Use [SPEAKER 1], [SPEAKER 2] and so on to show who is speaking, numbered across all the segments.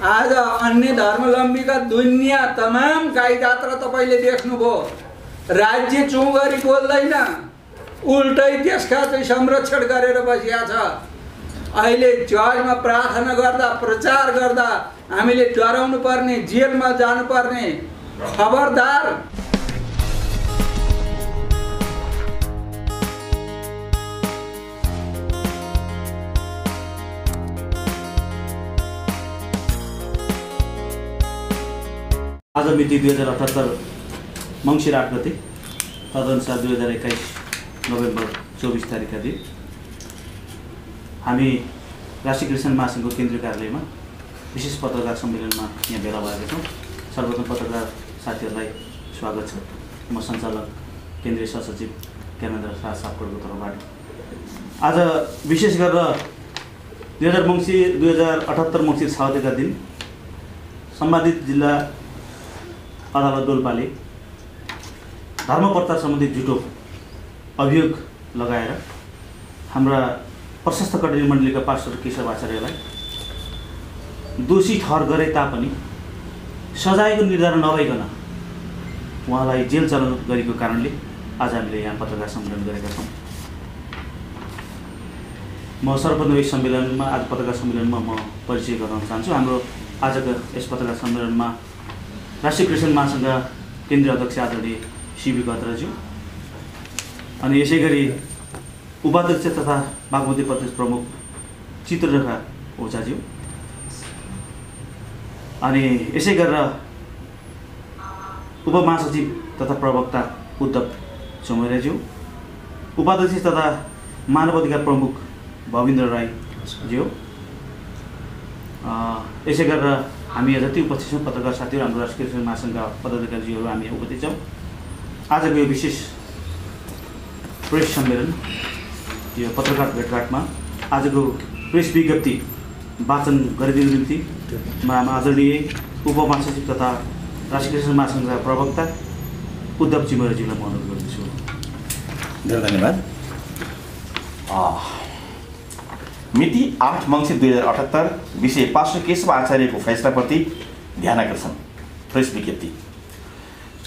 [SPEAKER 1] आज अन्य धर्मावलम्बीका दुनिया तमाम गाई जात्रा तपाईँले देख्नुभयो। राज्य चुँ गरी बोल्दैन, उल्टै त्यसका चाहिँ संरक्षण गरेर बसिया छ। अहिले चर्चमा प्रार्थना गर्दा प्रचार गर्दा हामीले डराउनु पर्ने, जेलमा जानुपर्ने। खबरदार।
[SPEAKER 2] आज मिति 2078 मङ्सिर 8 गते, तदनुसार 2021 नोभेम्बर 24 तारिकका दिन हामी राष्ट्रिय क्रिस्चियन महासङ्घको केन्द्रीय कार्यालयमा विशेष पत्रकार सम्मेलनमा यहाँ भेला भएका छौँ। सर्वप्रथम पत्रकार साथीहरूलाई स्वागत छ। म सञ्चालक केन्द्रीय सहसचिव ज्ञानेन्द्र शाह सापकोटको तर्फबाट आज विशेष गरेर 2078 मङ्सिर 6 गतेका दिन सम्बन्धित जिल्ला अदालत डोल्पाले धर्मप्रचार सम्बन्धी झुटो अभियोग लगाएर हाम्रा प्रशस्त कटेरी मण्डलीका पास्टर केशव आचार्यलाई दोषी ठहर गरे तापनि सजायको निर्धारण नभइकन उहाँलाई जेल चलन गरेको कारणले आज हामीले यहाँ पत्रकार सम्मेलन गरेका छौँ। म सर्वप्रथम यस सम्मेलनमा आज पत्रकार सम्मेलनमा म परिचय गराउन चाहन्छु। हाम्रो आजको यस पत्रकार सम्मेलनमा राष्ट्रिय क्रिस्चियन महासङ्घका केन्द्रीय अध्यक्ष आदरणीय सिबी गत्रज्यू, अनि यसै गरी उपाध्यक्ष तथा बागमती प्रदेश प्रमुख चित्ररेखा ओझाज्यू, अनि यसै गरेर उपमहासचिव तथा प्रवक्ता उद्धव चौमरेज्यू, उपाध्यक्ष तथा मानव अधिकार प्रमुख भविन्द्र राईज्यू, यसै गरेर हामी जति उपस्थित छौँ पत्रकार साथीहरू, हाम्रो राष्ट्रिय क्रिस्चियन महासङ्घका पदाधिकारीहरू हामी उपस्थित छौँ। आजको यो विशेष प्रेस सम्मेलन, यो पत्रकार भेटघाटमा आजको प्रेस विज्ञप्ति वाचन गरिदिनु निम्ति म आदरणीय उपमहासचिव तथा राष्ट्रिय क्रिस्चियन महासङ्घका प्रवक्ता उद्धव चिमरेज्यूलाई म अनुरोध गर्दछु।
[SPEAKER 3] धेरै धन्यवाद। मिति 8 मङ्सिर 2078 विषय पास्टर केशव आचार्यको फैसलाप्रति ध्यानाकर्षण। प्रेस विज्ञप्ति।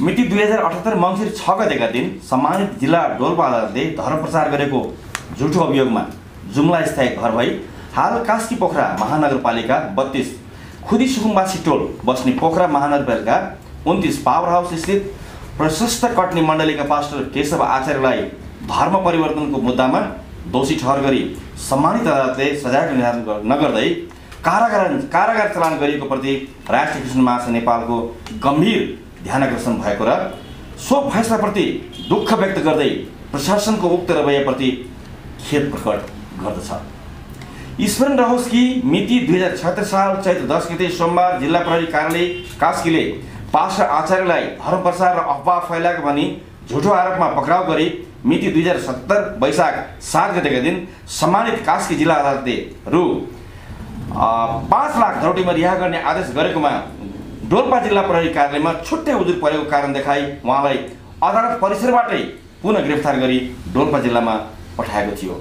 [SPEAKER 3] मिति 2078 मङ्सिर 6 गतेका दिन सम्मानित जिल्ला डोल्पा अदालतले धर्म प्रचार गरेको झुठो अभियोगमा जुम्ला स्थायी घर भई हाल कास्की पोखरा महानगरपालिका 32 खुदी सुकुम्बासी टोल बस्ने पोखरा महानगरपालिका 29 पावर हाउस स्थित प्रशस्त कटनी मण्डलीका पास्टर केशव आचार्यलाई धर्म परिवर्तनको मुद्दामा दोषी ठहर गरी सम्मानित अदालतले सजायको निर्धारण नगर्दै कारागार चलान गरिएको प्रति राष्ट्रिय क्रिस्चियन महासङ्घ नेपालको गम्भीर ध्यानाकर्षण भएको र सो फैसलाप्रति दुःख व्यक्त गर्दै प्रशासनको उक्त रवैयाप्रति खेद प्रकट गर्दछ। स्मरण रहोस् कि मिति 2076 साल चैत्र 10 गते सोमबार जिल्ला प्रहरी कार्यालय कास्कीले पास्टर आचार्यलाई धर्म प्रचार र अफवाह फैलाएको भनी झुठो आरोपमा पक्राउ गरी मिति 2070 वैशाख 7 गतेका दिन सम्मानित कास्की जिल्ला अदालतले रु 5 लाख धरौटीमा रिहा गर्ने आदेश गरेकोमा डोल्पा जिल्ला प्रहरी कार्यालयमा छुट्टै उजुर परेको कारण देखाई उहाँलाई अदालत परिसरबाटै पुनः गिरफ्तार गरी डोल्पा जिल्लामा पठाएको थियो।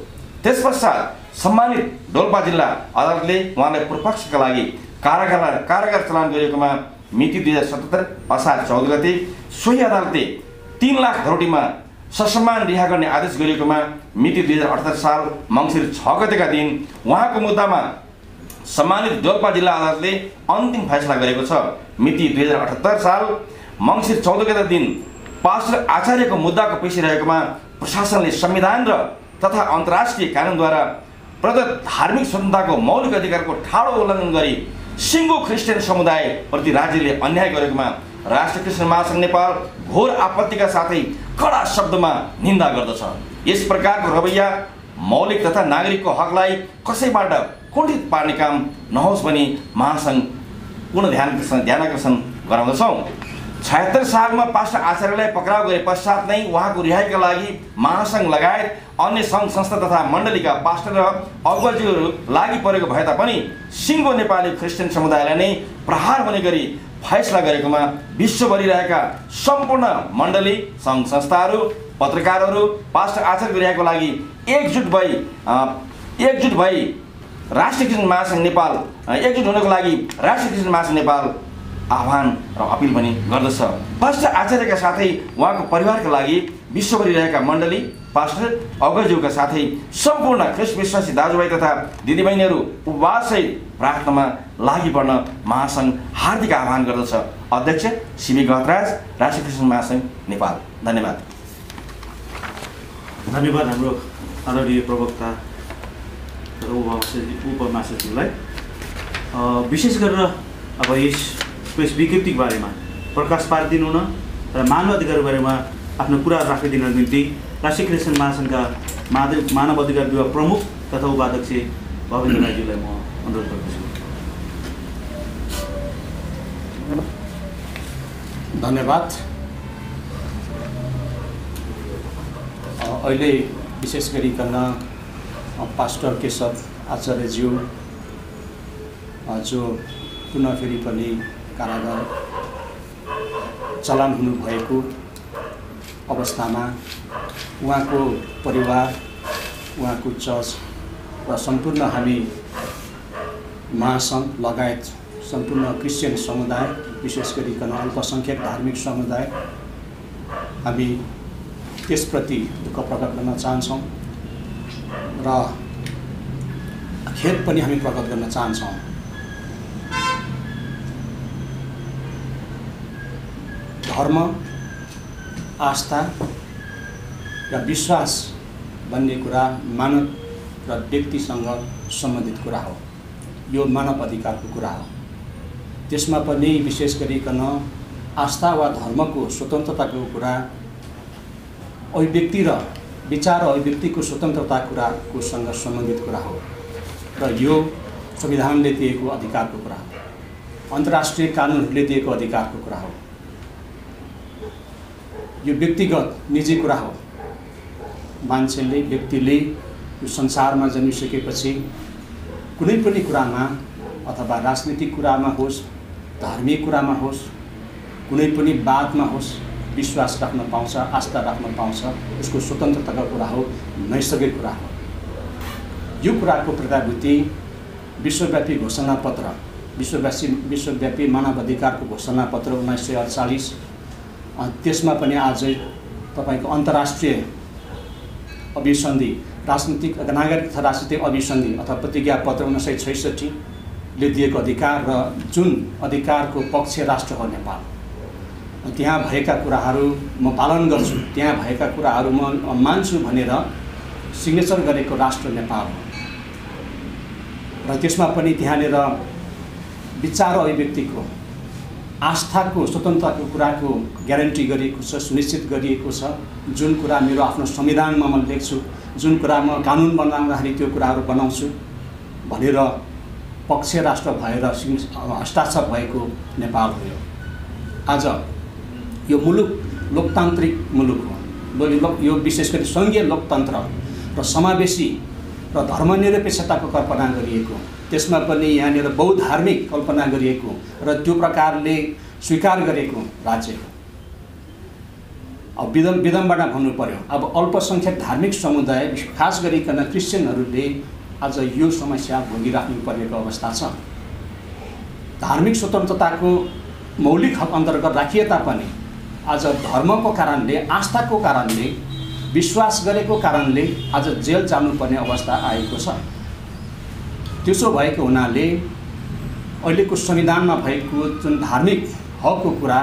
[SPEAKER 3] त्यसपश्चात सम्मानित डोल्पा जिल्ला अदालतले उहाँलाई पूर्वपक्षका लागि कारागार चलान गरिएकोमा मिति 2077 असार 14 गते सोही अदालतले 3 लाख धरौटीमा ससम्मान रिहा गर्ने आदेश गरिएकोमा मिति 2078 साल मङ्सिर 6 गतेका दिन उहाँको मुद्दामा सम्मानित डोल्पा जिल्ला अदालतले अन्तिम फैसला गरेको छ। मिति 2078 साल मङ्सिर 14 गतेका दिन पास्टर आचार्यको मुद्दाको पेशी रहेकोमा प्रशासनले संविधान र तथा अन्तर्राष्ट्रिय कानुनद्वारा प्रदत्त धार्मिक स्वतन्त्रताको मौलिक अधिकारको ठाडो उल्लङ्घन गरी सिङ्गो क्रिस्चियन समुदायप्रति राज्यले अन्याय गरेकोमा राष्ट्रिय क्रिस्चियन महासङ्घ नेपाल घोर आपत्तिका साथै कडा शब्दमा निन्दा गर्दछ। यस प्रकारको रवैया मौलिक तथा नागरिकको हकलाई कसैबाट कुण्ठित पार्ने काम नहोस् भनी महासङ्घ पुनः ध्यानाकर्षण गराउँदछौँ। 76 सालमा पास्टर आचार्यलाई पक्राउ गरे पश्चात नै उहाँको रिहाइका लागि महासङ्घ लगायत अन्य सङ्घ संस्था तथा मण्डलीका पास्टर र अगुवाजीहरू लागि परेको भए तापनि सिङ्गो नेपाली क्रिस्चियन समुदायलाई नै प्रहार हुने गरी फैसला गरेकोमा विश्वभरि रहेका सम्पूर्ण मण्डली सङ्घ संस्थाहरू पत्रकारहरू पास्टर आचार्यको रिहाइको लागि एकजुट भई राष्ट्रिय क्रिस्चियन महासङ्घ नेपाल एकजुट हुनको लागि राष्ट्रिय क्रिस्चियन महासङ्घ नेपाल आह्वान र अपिल पनि गर्दछ। पास्टर आचार्यका साथै उहाँको परिवारका लागि विश्वभरि रहेका मण्डली, पास्टर अग्रजज्यूका साथै सम्पूर्ण ख्रिस्ट विश्वासी दाजुभाइ तथा दिदीबहिनीहरू उपवाससहित प्रार्थनामा लागि पर्न महासङ्घ हार्दिक आह्वान गर्दछ। अध्यक्ष सिबी गहतराज, राष्ट्रिय क्रिस्चियन महासङ्घ नेपाल। धन्यवाद।
[SPEAKER 2] धन्यवाद हाम्रो आदरणीय प्रवक्ता र उपमहासचिवलाई। विशेष गरेर अब यस प्रेस विज्ञप्तिको बारेमा प्रकाश पारिदिनु हुन र मानव अधिकारको बारेमा आफ्नो कुरा राखिदिनको निम्ति राष्ट्रिय क्रिस्चियन महासङ्घका मानव अधिकार विभाग प्रमुख तथा उपाध्यक्ष भवेन्द्र राईज्यूलाई म अनुरोध गर्दछु।
[SPEAKER 4] धन्यवाद। अहिले विशेष गरिकन पास्टर केशव आचार्यज्यू जो पुनः फेरि पनि कारागार चलान हुनुभएको अवस्थामा उहाँको परिवार, उहाँको चर्च र सम्पूर्ण हामी महासङ्घ लगायत सम्पूर्ण क्रिस्चियन समुदाय, विशेष गरिकन अल्पसङ्ख्यक धार्मिक समुदाय, हामी त्यसप्रति दुःख प्रकट गर्न चाहन्छौँ र खेद पनि हामी प्रकट गर्न चाहन्छौँ। धर्म, आस्था र विश्वास भन्ने कुरा मानव र व्यक्तिसँग सम्बन्धित कुरा हो। यो मानव अधिकारको कुरा हो। त्यसमा पनि विशेष गरिकन आस्था वा धर्मको स्वतन्त्रताको कुरा अभिव्यक्ति र विचार र अभिव्यक्तिको स्वतन्त्रता कुराको सँग सम्बन्धित कुरा हो र यो संविधानले दिएको अधिकारको कुरा हो, अन्तर्राष्ट्रिय कानुनहरूले दिएको अधिकारको कुरा हो। यो व्यक्तिगत निजी कुरा हो। मान्छेले, व्यक्तिले यो संसारमा जन्मिसकेपछि कुनै पनि कुरामा अथवा राजनीतिक कुरामा होस्, धार्मिक कुरामा होस्, कुनै पनि बातमा होस् विश्वास राख्न पाउँछ, आस्था राख्न पाउँछ। उसको स्वतन्त्रताको कुरा हो, नैसर्गिक कुरा हो। यो कुराको प्रतिभूति विश्वव्यापी घोषणापत्र, विश्वव्यापी मानव अधिकारको घोषणापत्र 1948, त्यसमा पनि आजै तपाईको अन्तर्राष्ट्रिय अभिसन्धि, राजनीतिक नागरिक तथा राजनीतिक अभिसन्धि अथवा प्रतिज्ञापत्र 1966 ले दिएको अधिकार र जुन अधिकारको पक्ष राष्ट्र हो नेपाल, त्यहाँ भएका कुराहरू म पालन गर्छु, त्यहाँ भएका कुराहरू म मान्छु भनेर सिग्नेचर गरेको राष्ट्र नेपाल हो र त्यसमा पनि त्यहाँनिर विचार अभिव्यक्तिको, आस्थाको स्वतन्त्रताको कुराको ग्यारेन्टी गरिएको छ, सुनिश्चित गरिएको छ। जुन कुरा मेरो आफ्नो संविधानमा म लेख्छु, जुन कुरा म कानुन बनाउँदाखेरि त्यो कुराहरू बनाउँछु भनेर पक्ष राष्ट्र भएर हस्ताक्षर भएको नेपाल हो। आज यो मुलुक लोकतान्त्रिक मुलुक हो। यो विशेष गरी सङ्घीय लोकतन्त्र र समावेशी र धर्मनिरपेक्षताको कल्पना गरिएको, त्यसमा पनि यहाँनिर बहुधार्मिक कल्पना गरिएको र त्यो प्रकारले स्वीकार गरेको राज्य हो। अब विदम्बना भन्नु पर्यो, अब अल्पसङ्ख्यक धार्मिक समुदाय खास गरिकन क्रिस्चियनहरूले आज यो समस्या भोगिराख्नु परेको अवस्था छ। धार्मिक स्वतन्त्रताको मौलिक हक अन्तर्गत राखिए तापनि आज धर्मको कारणले, आस्थाको कारणले, विश्वास गरेको कारणले आज जेल जानुपर्ने अवस्था आएको छ। त्यसो भएको हुनाले अहिलेको संविधानमा भएको जुन धार्मिक हकको कुरा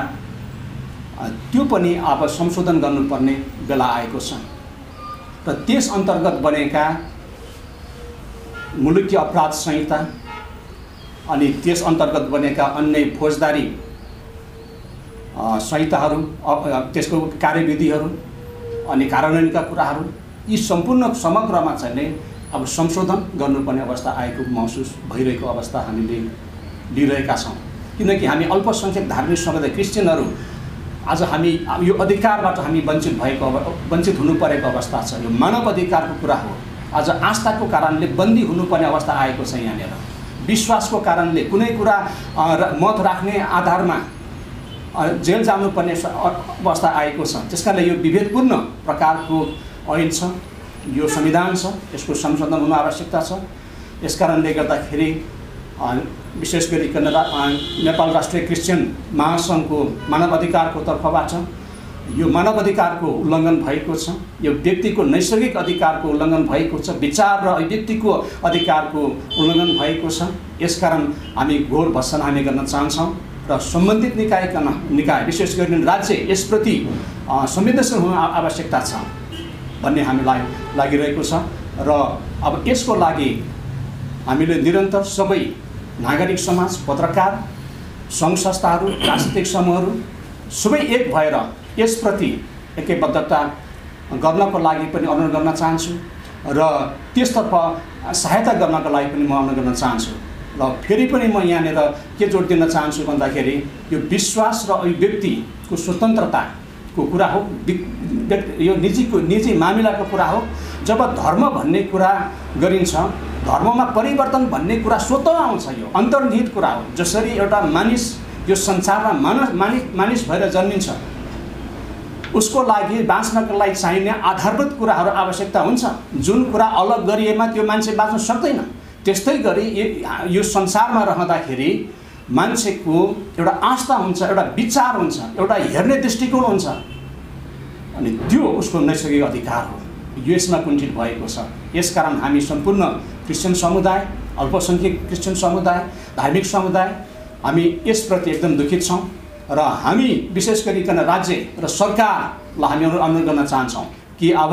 [SPEAKER 4] त्यो पनि अब संशोधन गर्नुपर्ने बेला आएको छ र त्यस अन्तर्गत बनेका मुलुकी अपराध संहिता अनि त्यस अन्तर्गत बनेका अन्य फौजदारी संहिताहरू, त्यसको कार्यविधिहरू अनि कार्यान्वयनका कुराहरू, यी सम्पूर्ण समग्रमा चाहिँ अब संशोधन गर्नुपर्ने अवस्था आएको महसुस भइरहेको अवस्था हामीले लिइरहेका छौँ। किनकि हामी अल्पसङ्ख्यक धार्मिक समुदाय क्रिस्चियनहरू आज हामी यो अधिकारबाट हामी वञ्चित हुनु परेको अवस्था छ। यो मानव अधिकारको कुरा हो। आज आस्थाको कारणले बन्दी हुनुपर्ने अवस्था आएको छ। यहाँनिर विश्वासको कारणले कुनै कुरा मत राख्ने आधारमा जेल जानुपर्ने अवस्था आएको छ। त्यसकारणले यो विभेदपूर्ण प्रकारको ऐन छ, यो संविधान छ, यसको संशोधन हुन आवश्यकता छ। यस कारणले गर्दाखेरि विशेष गरिकन नेपाल राष्ट्रिय क्रिस्चियन महासङ्घको मानव अधिकारको तर्फबाट यो मानव अधिकारको उल्लङ्घन भएको छ, यो व्यक्तिको नैसर्गिक अधिकारको उल्लङ्घन भएको छ, विचार र अभिव्यक्तिको अधिकारको उल्लङ्घन भएको छ। यसकारण हामी घोर भर्त्सना गर्न चाहन्छौँ र सम्बन्धित निकाय विशेष गरी राज्य यसप्रति संवेदनशील हुन आवश्यकता छ भन्ने हामीलाई लागिरहेको छ। र अब यसको लागि हामीले निरन्तर सबै नागरिक समाज, पत्रकार, सङ्घ संस्थाहरू, राजनीतिक समूहहरू सबै एक भएर यसप्रति एकैबद्धता गर्नको लागि पनि अनुरोध गर्न चाहन्छु र त्यसतर्फ सहायता गर्नको लागि पनि म अनुरोध गर्न चाहन्छु। र फेरि पनि म यहाँनिर के जोड दिन चाहन्छु भन्दाखेरि यो विश्वास र अभिव्यक्तिको स्वतन्त्रताको कुरा हो, यो निजी मामिलाको कुरा हो। जब धर्म भन्ने कुरा गरिन्छ, धर्ममा परिवर्तन भन्ने कुरा स्वतः आउँछ, यो अन्तर्निहित कुरा हो। जसरी एउटा मानिस यो संसारमा मानिस भएर जन्मिन्छ, उसको लागि बाँच्नको लागि चाहिने आधारभूत कुराहरू आवश्यकता हुन्छ, जुन कुरा अलग गरिएमा त्यो मान्छे बाँच्न सक्दैन। त्यस्तै गरी यो संसारमा रहँदाखेरि मान्छेको एउटा आस्था हुन्छ, एउटा विचार हुन्छ, एउटा हेर्ने दृष्टिकोण हुन्छ, अनि त्यो उसको नैसर्गिक अधिकार हो। यो यसमा कुण्ठित भएको छ। यसकारण हामी सम्पूर्ण क्रिस्चियन समुदाय, अल्पसङ्ख्यक क्रिस्चियन समुदाय, धार्मिक समुदाय हामी यसप्रति एकदम दुखित छौँ र हामी विशेष गरिकन राज्य र सरकारलाई हामी अनुरोध गर्न चाहन्छौँ कि अब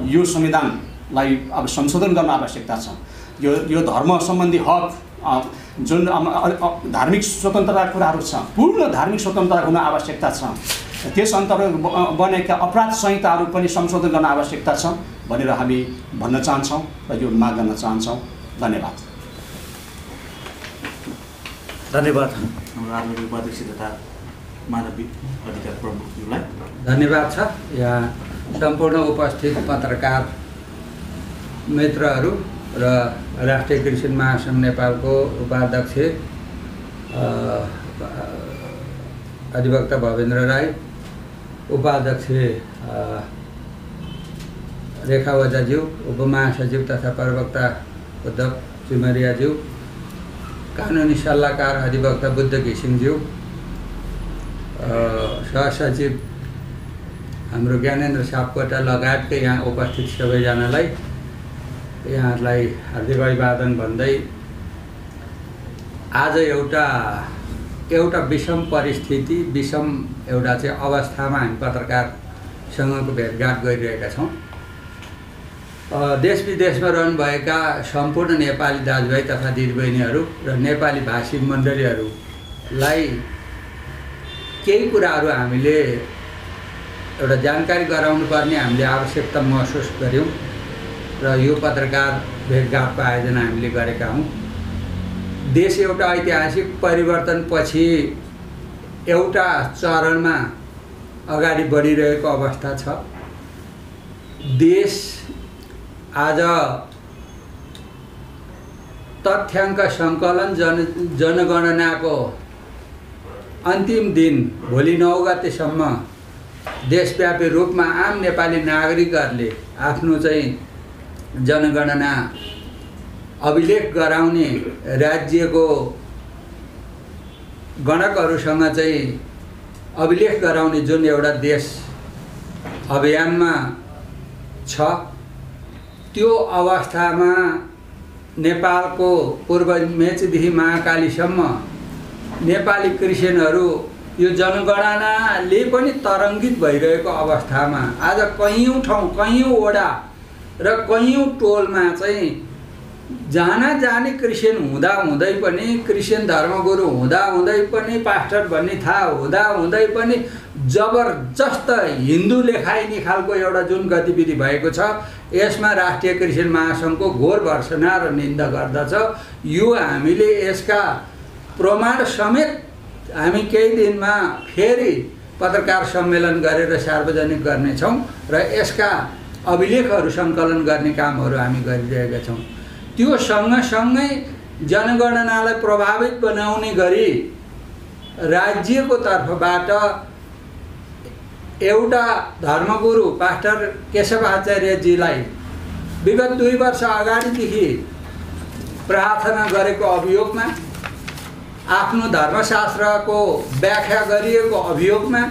[SPEAKER 4] यो संविधानलाई अब संशोधन गर्न आवश्यकता छ। यो धर्म सम्बन्धी हक, जुन धार्मिक स्वतन्त्रताका कुराहरू छ, पूर्ण धार्मिक स्वतन्त्रता हुन आवश्यकता छ। त्यस अन्तर्गत बनेका अपराध संहिताहरू पनि संशोधन गर्न आवश्यकता छ भनेर हामी भन्न चाहन्छौँ र यो माग गर्न चाहन्छौँ। धन्यवाद।
[SPEAKER 2] धन्यवाद हाम्रो आदरणीय उपाध्यक्ष तथा मानव अधिकार प्रमुखज्यूलाई
[SPEAKER 1] धन्यवाद छ। यहाँ सम्पूर्ण उपस्थित पत्रकार मित्रहरू र राष्ट्रिय क्रिस्चियन महासङ्घ नेपालको उपाध्यक्ष अधिवक्ता भवेन्द्र राई, उपाध्यक्ष रेखा ओझाज्यू, उपमहासचिव तथा प्रवक्ता उद्धव चिमरियाज्यू, कानुनी सल्लाहकार अधिवक्ता बुद्ध घिसिङज्यू, सहसचिव हाम्रो ज्ञानेन्द्र सापकोटा लगायतका यहाँ उपस्थित सबैजनालाई यहाँहरूलाई हार्दिक अभिवादन भन्दै आज एउटा विषम परिस्थिति, विषम एउटा चाहिँ अवस्थामा हामी पत्रकारसँगको भेटघाट गरिरहेका छौँ। देश विदेशमा रहनुभएका सम्पूर्ण नेपाली दाजुभाइ तथा दिदीबहिनीहरू र नेपाली भाषी मण्डलीहरूलाई केही कुराहरू हामीले एउटा जानकारी गराउनु पर्ने हामीले आवश्यकता महसुस गऱ्यौँ र यो पत्रकार भेटघाटको आयोजना हामीले गरेका हौँ। देश एउटा ऐतिहासिक परिवर्तनपछि एउटा चरणमा अगाडि बढिरहेको अवस्था छ। देश आज तथ्याङ्क सङ्कलन जनगणनाको अन्तिम दिन भोलि 9 गतेसम्म देशव्यापी रूपमा आम नेपाली नागरिकहरूले आफ्नो चाहिँ जनगणना अभिलेख गराउने राज्यको गणकहरूसँग चाहिँ अभिलेख गराउने जुन एउटा देश अभियानमा छ, त्यो अवस्थामा नेपालको पूर्व मेचीदेखि महाकालीसम्म नेपाली क्रिस्चियनहरू यो जनगणनाले पनि तरङ्गित भइरहेको अवस्थामा आज कैयौँ ठाउँ, कैयौँ वडा र कैयौँ टोलमा चाहिँ जाने क्रिस्चियन हुँदै पनि, क्रिस्चियन धर्मगुरु हुँदै पनि, पास्टर भन्ने थाहा हुँदै पनि जबरजस्त हिन्दू लेखाइने खालको एउटा जुन गतिविधि भएको छ, यसमा राष्ट्रिय क्रिस्चियन महासङ्घको घोर भर्त्सना र निन्दा गर्दछ। यो हामीले यसका प्रमाण समेत हामी केही दिनमा फेरि पत्रकार सम्मेलन गरेर सार्वजनिक गर्नेछौँ र यसका अभिलेखहरू सङ्कलन गर्ने कामहरू हामी गरिरहेका छौँ। त्यो सँगसँगै जनगणनालाई प्रभावित बनाउने गरी राज्यको तर्फबाट एउटा धर्मगुरु पास्टर केशव आचार्यजीलाई विगत 2 वर्ष अगाडिदेखि प्रार्थना गरेको अभियोगमा, आफ्नो धर्मशास्त्रको व्याख्या गरिएको अभियोगमा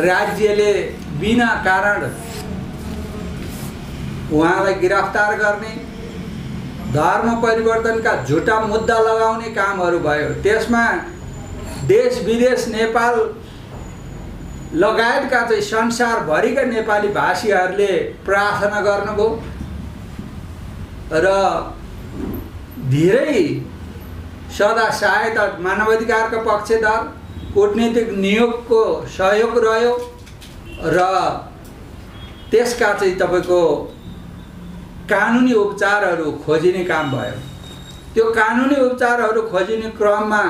[SPEAKER 1] राज्यले बिना कारण उहाँलाई गिरफ्तार गर्ने, धर्म परिवर्तनका झुटा मुद्दा लगाउने कामहरू भयो। त्यसमा देश विदेश नेपाल लगायतका चाहिँ संसारभरिका नेपाली भाषीहरूले प्रार्थना गर्नुभयो र धेरै सदा सहायता, मानवाधिकारका पक्षधर, कूटनीतिक नियोगको सहयोग रह्यो र त्यसका चाहिँ तपाईँको कानुनी उपचारहरू खोजिने काम भयो। त्यो कानुनी उपचारहरू खोजिने क्रममा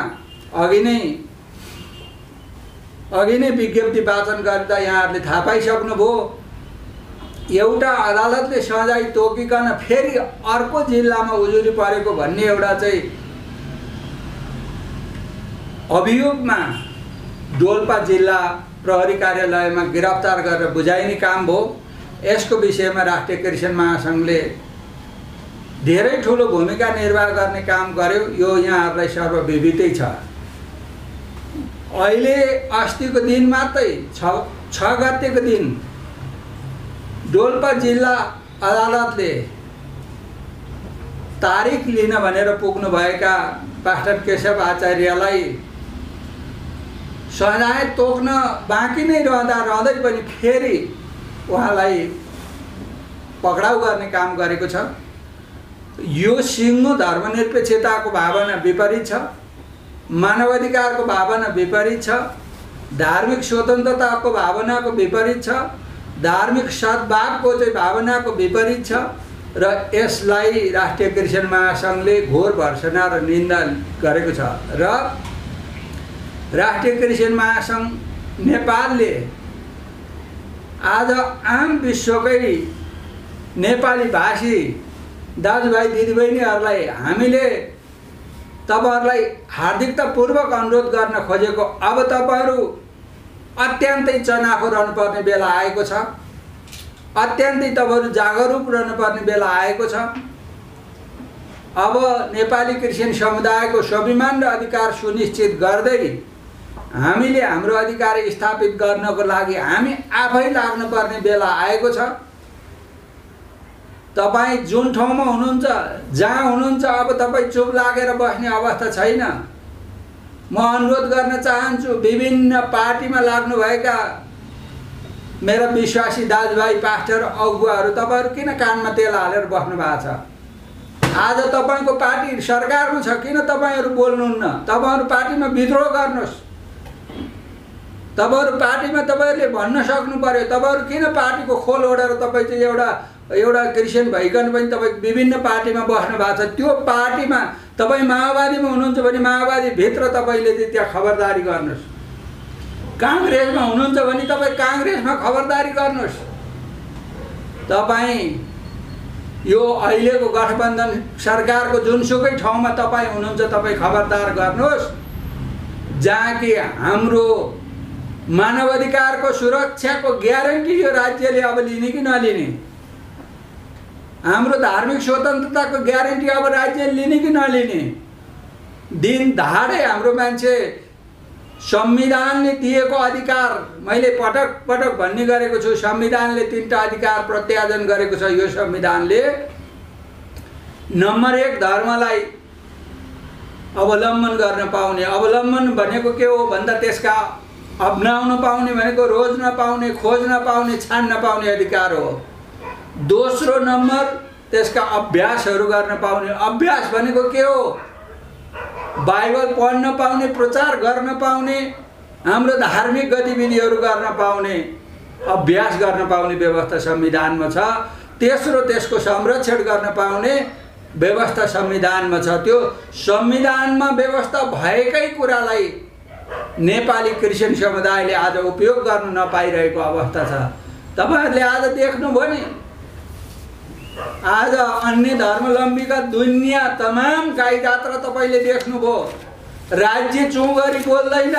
[SPEAKER 1] अघि नै विज्ञप्ति वाचन गर्दा यहाँहरूले थाहा पाइसक्नुभयो, एउटा अदालतले सजाय तोकिकन फेरि अर्को जिल्लामा उजुरी परेको भन्ने एउटा चाहिँ अभियोगमा डोल्पा जिल्ला प्रहरी कार्यालयमा गिरफ्तार गरेर बुझाइने काम भयो। यसको विषयमा राष्ट्रिय क्रिस्चियन महासङ्घले धेरै ठुलो भूमिका निर्वाह गर्ने काम गर्यो। यो यहाँहरूलाई सर्वविदितै छ। अहिले अस्तिको दिन मात्रै 6 गतेको दिन डोल्पा जिल्ला अदालतले तारिख लिन भनेर पुग्नुभएका पास्टर केशव आचार्यलाई सजाय तोक्न बाँकी नै रहँदै पनि फेरि उहाँलाई पक्राउ गर्ने काम गरेको छ। यो सिङ्गो धर्मनिरपेक्षताको भावना विपरीत छ, मानवाधिकारको भावना विपरीत छ, धार्मिक स्वतन्त्रताको भावनाको विपरीत छ, धार्मिक सद्भावको चाहिँ भावनाको विपरीत छ र यसलाई राष्ट्रिय क्रिस्चियन महासङ्घले घोर भर्त्सना र निन्दा गरेको छ। र राष्ट्रिय क्रिस्चियन महासङ्घ नेपालले आज आम विश्वकै नेपाली भाषी दाजुभाइ दिदीबहिनीहरूलाई हामीले तपाईहरुलाई हार्दिकतापूर्वक अनुरोध गर्न खोजेको, अब तपाईहरु अत्यन्तै चनाखो रहनुपर्ने बेला आएको छ, अत्यन्तै तपाईहरु जागरुक रहनुपर्ने बेला आएको छ। अब नेपाली क्रिस्चियन समुदायको स्वाभिमान र अधिकार सुनिश्चित गर्दै हामीले हाम्रो अधिकार स्थापित गर्नको लागि हामी आफै लाग्नुपर्ने बेला आएको छ। तपाई जुन ठाउँमा हुनुहुन्छ, जहाँ हुनुहुन्छ, अब तपाई चुप लागेर बस्ने अवस्था छैन। म अनुरोध गर्न चाहन्छु, विभिन्न पार्टीमा लाग्नुभएका मेरा विश्वासी दाजुभाइ पास्टर अगुवाहरू, तपाईहरु किन कानमा तेल हालेर बस्नु भएको छ? आज तपाईको पार्टी सरकारमा छ, किन तपाईहरु बोल्नुहुन्न? तपाईहरु पार्टीमा विद्रोह गर्नुहोस्। तपाईहरु पार्टीमा तपाईहरुले भन्न सक्नु पर्यो। तपाईहरु किन पार्टीको खोल ओढेर तपाई चाहिँ एउटा क्रिस्चियन भइकन पनि तपाई विभिन्न पार्टीमा बस्नु भएको छ? त्यो पार्टीमा तपाई माओवादीमा हुनुहुन्छ भने माओवादी भित्र तपाईले चाहिँ त्यहाँ खबरदारी गर्नुहोस्। कांग्रेसमा हुनुहुन्छ भने तपाई कांग्रेसमा खबरदारी गर्नुहोस्। तपाई यो अहिलेको गठबन्धन सरकारको जुनसुकै ठाउँमा तपाई हुनुहुन्छ, तपाई खबरदार गर्नुहोस्, जहाँ कि हाम्रो मानवाधिकारको सुरक्षाको ग्यारेन्टी यो राज्यले अब लिने कि नलिने, हाम्रो धार्मिक स्वतन्त्रताको ग्यारेन्टी अब राज्यले लिने कि नलिने। दिन दहाडै हाम्रो मान्छे संविधानले दिएको अधिकार, मैले पटक पटक भन्ने गरेको छु, संविधानले 3टा अधिकार प्रत्यायोजन गरेको छ। यो संविधानले नम्बर 1 धर्मलाई अवलम्बन गर्न पाउने, अवलम्बन भनेको के हो भन्दा त्यसका अपनाउन पाउने भनेको रोज्न पाउने, खोज्न पाउने, छान्न पाउने अधिकार हो। दोस्रो नम्बर त्यसका अभ्यासहरू गर्न पाउने। अभ्यास भनेको के हो? बाइबल पढ्न पाउने, प्रचार गर्न पाउने, हाम्रो धार्मिक गतिविधिहरू गर्न पाउने, अभ्यास गर्न पाउने व्यवस्था संविधानमा छ। तेस्रो त्यसको संरक्षण गर्न पाउने व्यवस्था संविधानमा छ। त्यो संविधानमा व्यवस्था भएकै कुरालाई नेपाली क्रिस्चियन समुदायले आज उपयोग गर्न नपाइरहेको अवस्था छ। तपाईहरुले आज देख्नुभयो नि, आज अन्य धर्मावलम्बीका दुनिया तमाम गाई जात्रा तपाईले देख्नुभयो। राज्य चुगरी बोल्दैन,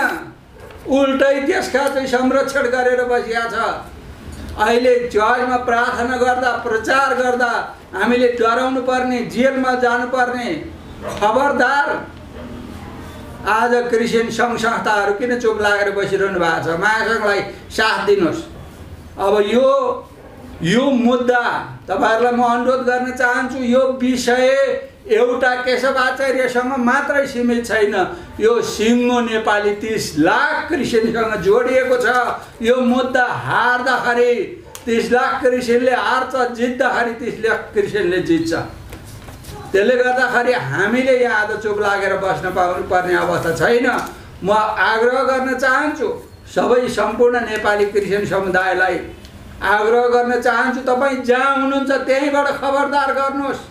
[SPEAKER 1] उल्टै त्यसका चाहिँ संरक्षण गरेर बसिया छ। अहिले चर्चमा प्रार्थना गर्दा, प्रचार गर्दा हामीले डराउनु पर्ने, जेलमा जानुपर्ने। खबरदार, आज क्रिस्चियन सङ्घ संस्थाहरू किन चुप लागेर बसिरहनु भएको छ? महासङ्घलाई साथ दिनुहोस्। अब यो मुद्दा तपाईँहरूलाई म अनुरोध गर्न चाहन्छु, यो विषय एउटा केशव आचार्यसँग मात्रै सीमित छैन। यो सिङ्गो नेपाली 30 लाख क्रिस्चियनसँग जोडिएको छ। यो मुद्दा हार्दाखेरि 30 लाख क्रिस्चियनले हार्छ, जित्दाखेरि 30 लाख क्रिस्चियनले जित्छ। त्यसले गर्दाखेरि हामीले यहाँ आज चुप लागेर बस्न पर्ने अवस्था छैन। म आग्रह गर्न चाहन्छु सबै सम्पूर्ण नेपाली क्रिस्चियन समुदायलाई आग्रह गर्न चाहन्छु, तपाईँ जहाँ हुनुहुन्छ त्यहीँबाट खबरदार गर्नुहोस्।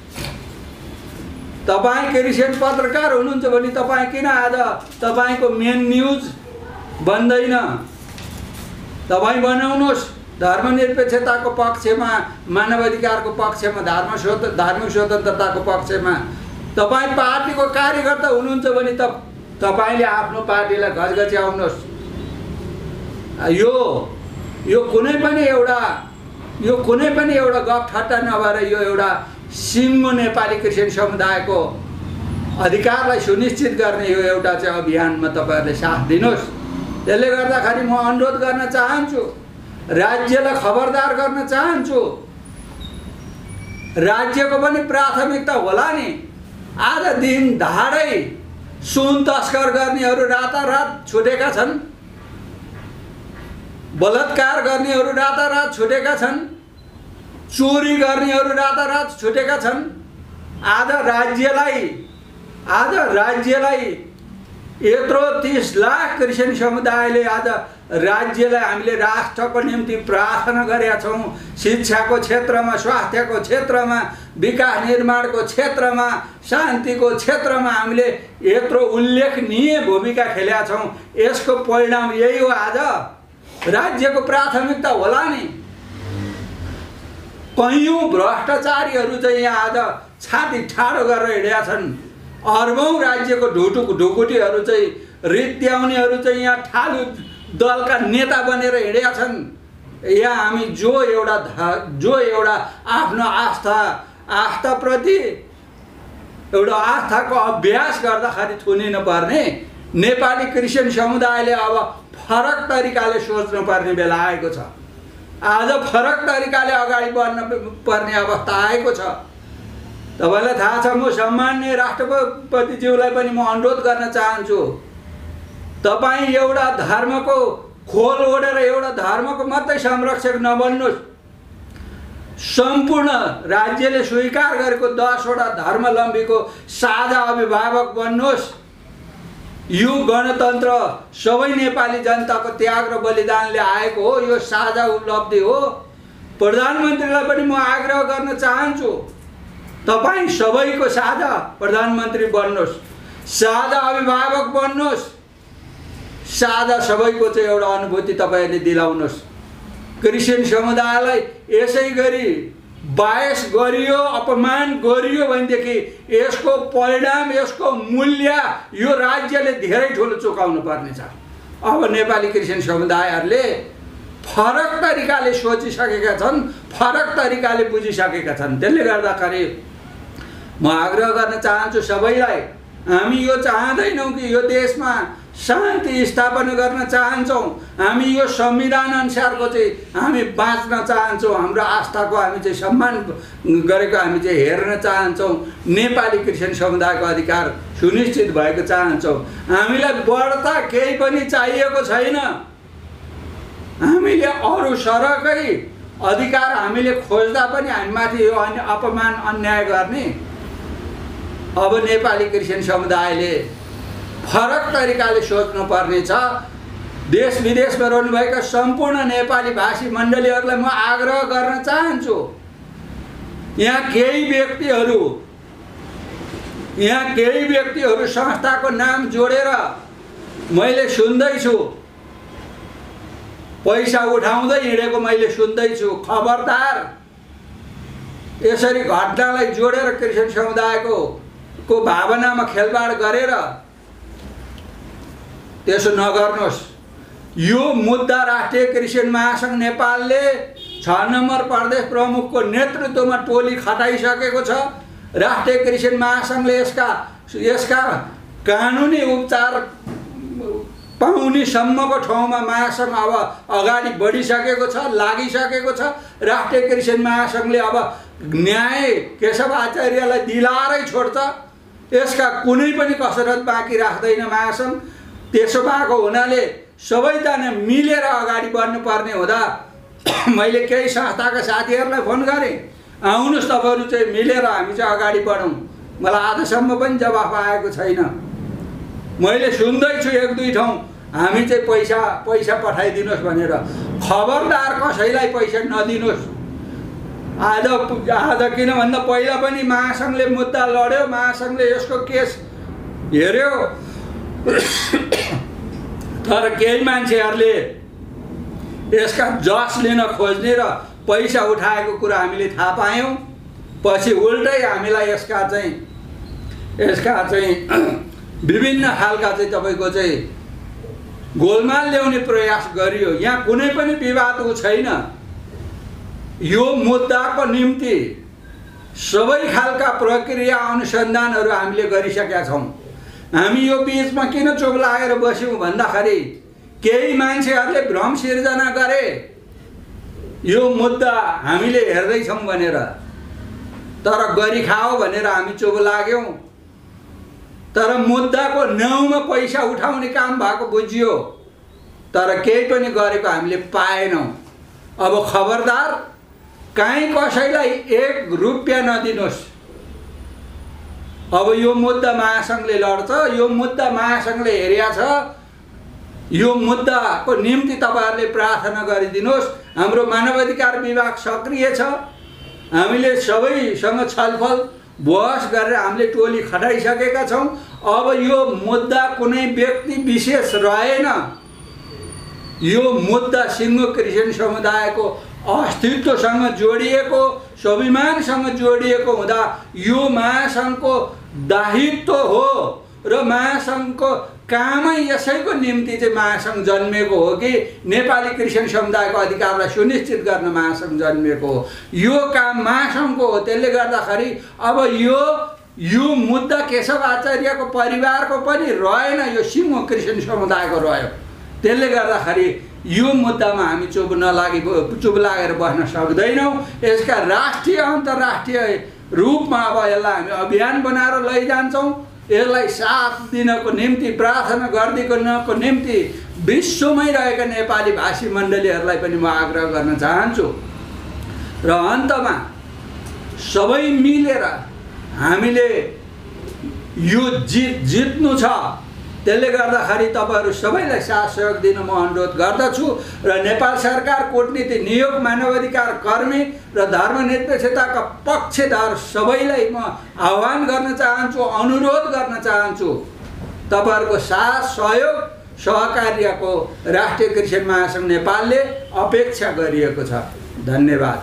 [SPEAKER 1] तपाईँ क्रिस्चियन पत्रकार हुनुहुन्छ भने तपाईँ किन आज तपाईँको मेन न्युज बन्दैन? तपाईँ बनाउनुहोस् धर्मनिरपेक्षताको पक्षमा, मानवाधिकारको पक्षमा, धार्मिक स्वतन्त्रताको पक्षमा। तपाईँ पार्टीको कार्यकर्ता हुनुहुन्छ भने तपाईँले आफ्नो पार्टीलाई घचघच्याउनुहोस्। यो कुनै पनि एउटा गफ ठट्टा नभएर यो एउटा सिङ्गो नेपाली क्रिस्चियन समुदायको अधिकारलाई सुनिश्चित गर्ने यो एउटा चाहिँ अभियानमा तपाईँहरूले साथ दिनुहोस्। त्यसले गर्दाखेरि म अनुरोध गर्न चाहन्छु, राज्यलाई खबरदार गर्न चाहन्छु। राज्यको पनि प्राथमिकता होला नि। आज दिन दहाडै सुन तस्कर गर्नेहरू रातारात छुटेका छन्, बलात्कार गर्नेहरू रातारात छुटेका छन्, चोरी गर्नेहरू रातारात छुटेका छन्। आज राज्यलाई यत्रो 30 लाख क्रिस्चियन समुदायले आज राज्यलाई हामीले राष्ट्रको निम्ति प्रार्थना गरेका छौँ। शिक्षाको क्षेत्रमा, स्वास्थ्यको क्षेत्रमा, विकास निर्माणको क्षेत्रमा, शान्तिको क्षेत्रमा हामीले यत्रो उल्लेखनीय भूमिका खेलेका छौँ। यसको परिणाम यही हो। आज राज्यको प्राथमिकता होला नि। कैयौँ भ्रष्टाचारीहरू चाहिँ यहाँ आज छाती ठाडो गरेर हिँडेका छन्। अर्बौँ राज्यको ढुकुटीहरू चाहिँ रित्याउनेहरू चाहिँ यहाँ ठालु दलका नेता बनेर हिँडेका छन्। यहाँ हामी जो एउटा आफ्नो आस्थाप्रति एउटा आस्थाको अभ्यास गर्दाखेरि थुनिन पर्ने नेपाली क्रिस्चियन समुदायले अब फरक तरिकाले सोच्नु पर्ने बेला आएको छ। आज फरक तरिकाले अगाडि बढ्न पर्ने अवस्था आएको छ। तपाईँलाई थाहा छ, म सम्माननीय राष्ट्रपतिज्यूलाई पनि म अनुरोध गर्न चाहन्छु, तपाईँ एउटा धर्मको खोल ओढेर एउटा धर्मको मात्रै संरक्षक नबन्नुहोस्। सम्पूर्ण राज्यले स्वीकार गरेको 10 वटा धर्मावलम्बीको साझा अभिभावक बन्नुहोस्। यो गणतन्त्र सबै नेपाली जनताको त्याग र बलिदानले आएको हो। यो साझा उपलब्धि हो। प्रधानमन्त्रीलाई पनि म आग्रह गर्न चाहन्छु, तपाईँ सबैको साझा प्रधानमन्त्री बन्नुहोस्, साझा अभिभावक बन्नुहोस्, साझा सबैको चाहिँ एउटा अनुभूति तपाईँहरूले दिलाउनुहोस्। क्रिस्चियन समुदायलाई यसै गरी बायस गरियो, अपमान गरियो भनेदेखि यसको परिणाम, यसको मूल्य यो राज्यले धेरै ठुलो चुकाउनु पर्नेछ। अब नेपाली क्रिस्चियन समुदायहरूले फरक तरिकाले सोचिसकेका छन्, फरक तरिकाले बुझिसकेका छन्। त्यसले गर्दाखेरि म आग्रह गर्न चाहन्छु सबैलाई, हामी यो चाहँदैनौँ कि यो देशमा शान्ति स्थापना गर्न चाहन्छौँ। हामी यो संविधान अनुसारको चाहिँ हामी बाँच्न चाहन्छौँ। हाम्रो आस्थाको हामी चाहिँ सम्मान गरेको हामी चाहिँ हेर्न चाहन्छौँ। नेपाली क्रिस्चियन समुदायको अधिकार सुनिश्चित भएको चाहन्छौँ। हामीलाई बढ्ता केही पनि चाहिएको छैन। हामीले अरू सरकै अधिकार हामीले खोज्दा पनि हामीमाथि यो अपमान अन्याय गर्ने। अब नेपाली क्रिस्चियन समुदायले फरक तरिकाले सोच्नु पर्नेछ। देश विदेशमा रहनुभएका सम्पूर्ण नेपाली भाषी मण्डलीहरूलाई म आग्रह गर्न चाहन्छु, यहाँ केही व्यक्तिहरू संस्थाको नाम जोडेर मैले सुन्दैछु, पैसा उठाउँदै हिँडेको मैले सुन्दैछु। खबरदार, यसरी घटनालाई जोडेर क्रिस्चियन समुदायको भावनामा खेलबाड गरेर त्यसो नगर्नुहोस्। यो मुद्दा राष्ट्रिय क्रिस्चियन महासङ्घ नेपालले 6 नम्बर प्रदेश प्रमुखको नेतृत्वमा टोली खटाइसकेको छ। राष्ट्रिय क्रिस्चियन महासङ्घले यसका कानुनी उपचार पाउने सम्मको ठाउँमा महासङ्घ अब अगाडि बढिसकेको छ, लागिसकेको छ। राष्ट्रिय क्रिस्चियन महासङ्घले अब न्याय केशव आचार्यलाई दिलाएरै छोड्छ। यसका कुनै पनि कसरत बाँकी राख्दैन महासङ्घ। त्यसो भएको हुनाले सबैजना मिलेर अगाडि बढ्नुपर्ने हुँदा मैले केही संस्थाका साथीहरूलाई फोन गरेँ, आउनुहोस् तपाईँहरू चाहिँ मिलेर हामी चाहिँ अगाडि बढौँ। मलाई आजसम्म पनि जवाफ आएको छैन। मैले सुन्दैछु 1-2 ठाउँ हामी चाहिँ पैसा पठाइदिनुहोस् भनेर। खबरदार कसैलाई पैसा नदिनुहोस्। आज किन भन्दा पहिला पनि महासङ्घले मुद्दा लड्यो, महासङ्घले यसको केस हेऱ्यो, तर केही मान्छेहरूले यसका जस लिन खोज्ने र पैसा उठाएको कुरा हामीले थाहा पायौँ। पछि उल्टै हामीलाई यसका चाहिँ विभिन्न खालका चाहिँ तपाईँको चाहिँ गोलमाल ल्याउने प्रयास गरियो। यहाँ कुनै पनि विवाद छैन। यो मुद्दाको निम्ति सबै खालका प्रक्रिया अनुसन्धानहरू हामीले गरिसकेका छौँ। हामी यो बीचमा किन चुप लागेर बस्यौँ भन्दाखेरि केही मान्छेहरूले भ्रम सिर्जना गरे यो मुद्दा हामीले हेर्दैछौँ भनेर, तर गरी खाओ भनेर हामी चुप लाग्यौँ। तर मुद्दाको नाउँमा पैसा उठाउने काम भएको बुझियो, तर केही पनि गरेको हामीले पाएनौँ। अब खबरदार काहीँ कसैलाई 1 रुपियाँ नदिनुहोस्। अब यो मुद्दा महासङ्घले लड्छ, यो मुद्दा महासङ्घले हेरेको छ। यो मुद्दाको निम्ति तपाईँहरूले प्रार्थना गरिदिनुहोस्। हाम्रो मानवाधिकार विभाग सक्रिय छ। हामीले सबैसँग छलफल बहस गरेर हामीले टोली खटाइसकेका छौँ। अब यो मुद्दा कुनै व्यक्ति विशेष रहेन। यो मुद्दा सिङ्गो क्रिस्चियन समुदायको अस्तित्वसँग जोडिएको, स्वाभिमानसँग जोडिएको हुँदा यो महासङ्घको दायित्व हो र महासङ्घको कामै यसैको निम्ति चाहिँ महासङ्घ जन्मेको हो कि नेपाली क्रिस्चियन समुदायको अधिकारलाई सुनिश्चित गर्न महासङ्घ जन्मेको हो। यो काम महासङ्घको हो। त्यसले गर्दाखेरि अब यो मुद्दा केशव आचार्यको परिवारको पनि रहेन, यो सिङ्गो क्रिस्चियन समुदायको रह्यो। त्यसले गर्दाखेरि यो मुद्दामा हामी चुप लागेर बस्न सक्दैनौँ। यसका राष्ट्रिय अन्तर्राष्ट्रिय रूपमा अब यसलाई हामी अभियान बनाएर लैजान्छौँ। यसलाई साथ दिनको निम्ति, प्रार्थना गरिदिनको निम्ति विश्वमै रहेका नेपाली भाषी मण्डलीहरूलाई पनि म आग्रह गर्न चाहन्छु। र अन्तमा सबै मिलेर हामीले यो जित्नु छ। त्यसले गर्दाखेरि तपाईँहरू सबैलाई साथ सहयोग दिन म अनुरोध गर्दछु। र नेपाल सरकार, कूटनीति नियोग, मानवाधिकार कर्मी र धर्मनिरपेक्षताका पक्षधर सबैलाई म आह्वान गर्न चाहन्छु, अनुरोध गर्न चाहन्छु। तपाईँहरूको साथ सहयोग सहकार्यको राष्ट्रिय क्रिस्चियन महासङ्घ नेपालले अपेक्षा गरिएको छ। धन्यवाद।